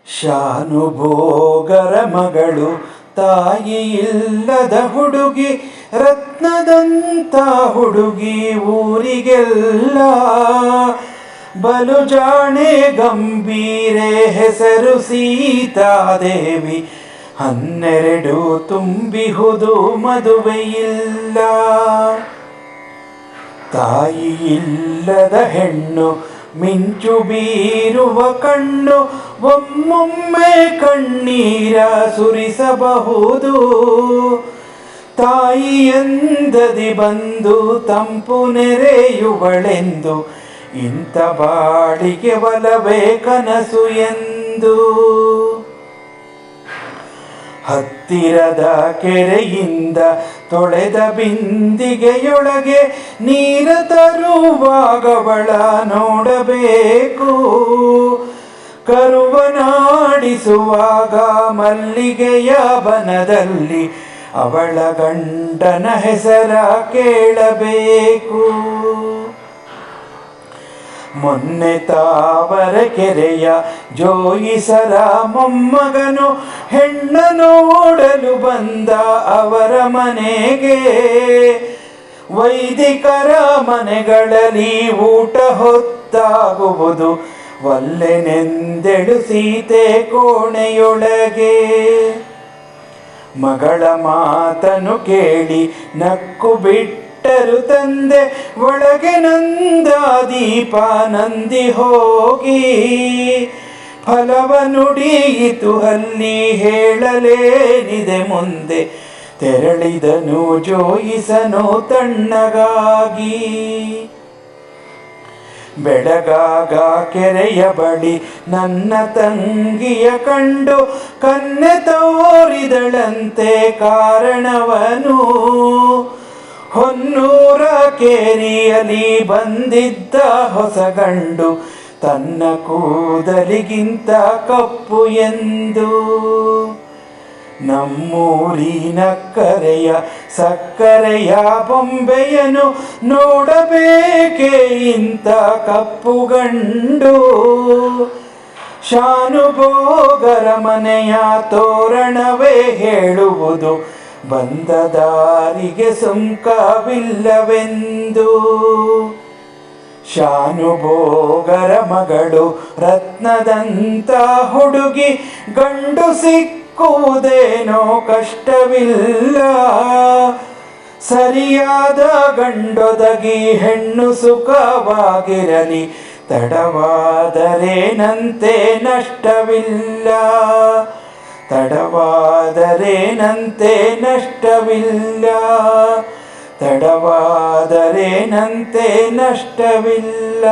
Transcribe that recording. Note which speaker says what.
Speaker 1: ಶಾನುಭೋಗರ ಮಗಳು, ತಾಯಿ ಇಲ್ಲದ ಹುಡುಗಿ, ರತ್ನದಂತ ಹುಡುಗಿ ಊರಿಗೆಲ್ಲ. ಬಲು ಜಾಣೆ ಗಂಭೀರೆ, ಹೆಸರು ಸೀತಾದೇವಿ. 12 ತುಂಬಿಹುದು ಮದುವೆಯಿಲ್ಲ. ತಾಯಿ ಇಲ್ಲದ ಹೆಣ್ಣು, ಮಿಂಚು ಬೀರುವ ಕಣ್ಣು, ಒಮ್ಮೊಮ್ಮೆ ಕಣ್ಣೀರ ಸುರಿಸಬಹುದು. ತಾಯಿಯಂದದಿ ಬಂದು ತಂಪು ನೆರೆಯುವಳೆಂದು, ಇಂಥ ಬಾಳಿಗೆ ಒಲವೇ ಕನಸು ಎಂದು. ಹತ್ತಿರದ ಕೆರೆಯಿಂದ ತೊಳೆದ ಬಿಂದಿಗೆಯೊಳಗೆ ನೀರ ತರುವಾಗವಳ ನೋಡಬೇಕು. ಕರುವನಾಡಿಸುವಾಗ ಮಲ್ಲಿಗೆಯ ಬನದಲ್ಲಿ ಅವಳ ಗಂಡನ ಹೆಸರ ಕೇಳಬೇಕು. ಮೊನ್ನೆ ತಾವರೆಕೆರೆಯ ಜೋಯಿಸರ ಮೊಮ್ಮಗನು ಹೆಣ್ಣ ನೋಡಲು ಬಂದ ಅವರ ಮನೆಗೆ. ವೈದಿಕರ ಮನೆಗಳಲ್ಲಿ ಊಟ ಹೊತ್ತಾಗುವುದು, ಒಲ್ಲೆನೆಂದೆಳು ಸೀತೆ ಕೋಣೆಯೊಳಗೆ. ಮಗಳ ಮಾತನು ಕೇಳಿ ನಕ್ಕು ಬಿಟ್ಟರು ತಂದೆ, ಒಳಗೆ ನಂದ ದೀಪ ನಂದಿ ಹೋಗಿ. ಫಲವ ನುಡಿಯಿತು ಅಲ್ಲಿ ಹೇಳಲೇನಿದೆ ಮುಂದೆ, ತೆರಳಿದನು ಜೋಯಿಸನು ತಣ್ಣಗಾಗಿ. ಬೆಳಗಾಗ ಕೆರೆಯ ಬಳಿ ನನ್ನ ತಂಗಿಯ ಕಂಡು, ಕನ್ನೆ ತೋರಿದಳಂತೆ ಕಾರಣವನು. ಹೊನ್ನೂರ ಕೇರಿಯಲಿ ಬಂದಿದ್ದ ಹೊಸ ಗಂಡು, ತನ್ನ ಕೂದಲಿಗಿಂತ ಕಪ್ಪು ಎಂದು. ನಮ್ಮೂರಿನ ಕರೆಯ ಸಕ್ಕರೆಯ ಬೊಂಬೆಯನು ನೋಡಬೇಕೆ ಇಂಥ ಕಪ್ಪು ಗಂಡು. ಶಾನುಭೋಗರ ಮನೆಯ ತೋರಣವೇ ಹೇಳುವುದು, ಬಂದ ದಾರಿಗೆ ಸುಂಕವಿಲ್ಲವೆಂದು. ಶಾನುಭೋಗರ ಮಗಳು, ರತ್ನದಂತ ಹುಡುಗಿ, ಗಂಡು ಸಿಕ್ಕುವುದೇನೋ ಕಷ್ಟವಿಲ್ಲ. ಸರಿಯಾದ ಗಂಡೊದಗಿ ಹೆಣ್ಣು ಸುಖವಾಗಿರಲಿ, ತಡವಾದರೇನಂತೆ ನಷ್ಟವಿಲ್ಲ. ತಡವಾದರೇನಂತೆ ನಷ್ಟವಿಲ್ಲ. ತಡವಾದರೇನಂತೆ ನಷ್ಟವಿಲ್ಲ.